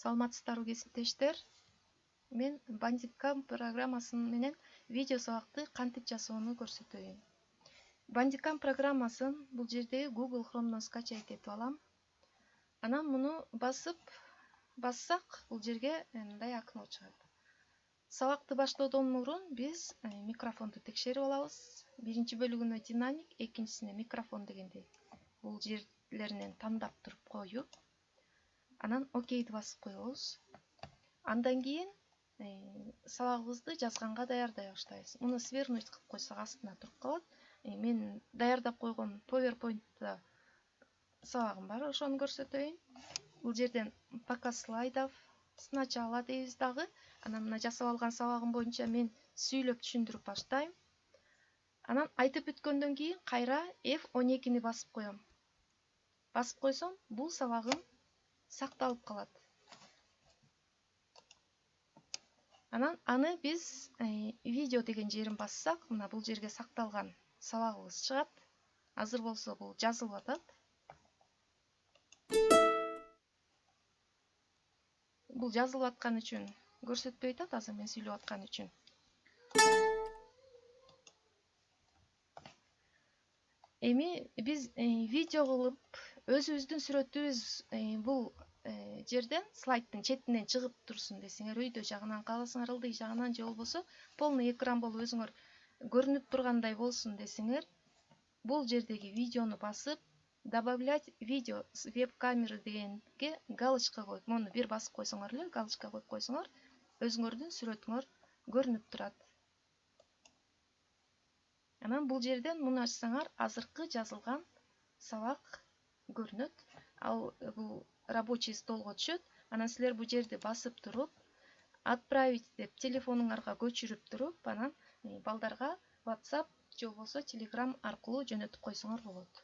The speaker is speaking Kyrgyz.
Саламатсыздарбы кесиптештер. Мен Bandicam программасы менен видео сабакты кантип жасоону көрсөтөйүн. Bandicam программасын бул жерде Google Chrome'дан скачать этип алам. Анан муну бассак, бул жерге мындай окно чыгат. Сабакты баштоодон мурун биз микрофонду текшерип алабыз. Биринчи бөлүгүнө динамик, экинчисине микрофон дегендей бул жерлеринен тандап туруп коюп, анан окейди басып коебуз. Андан кийин сабагыбызды жазганга даярдай баштайбыз. Муну свернуть кылып койсок астына туруп калат. Мен даярдап койгон PowerPoint'та сабагым бар, ошону көрсөтөйүн. Бул жерден показ слайдов сначала дейбиз дагы. Анан мына жасап алган сабагым боюнча мен сүйлөп түшүндүрүп баштайм. Анан айтып бүткөндөн кийин кайра F12-ни басып коем. Басып койсом, бул сабагым сакталып калат. Анан аны биз видео деген жерин бассак, мына бул жерге сакталган сабагыбыз чыгат. Азыр болсо бул жазылып атат. Бул жазылып аткан үчүн көрсөтпөй атат, азыр мен сүйлөп аткан үчүн. Эми биз видео кылып өзүбүздүн сүрөтүбүз бул жерден слайдтын четинен чыгып турсун десеңер, өйдө жагынан кааласаңар, ылдый жагынан же болбосо полный экран болуп өзүңөр көрүнүп тургандай болсун десеңер, бул жердеги видеону басып, добавлять видео с веб-камеры дегенге галочка коюп, муну бир басып койсоңор эле, галочка коюп койсоңор, өзүңөрдүн сүрөтүңөр көрүнүп турат. Анан бул жерден муну ачсаңар, азыркы жазылган сабак көрүнөт. Ал бул рабочий столго түшөт. Анан силер бул жерди басып туруп, отправить деп телефонуңарга көчүрүп туруп, анан балдарга WhatsApp же болбосо Telegram аркылуу жөнөтүп койсоңор болот.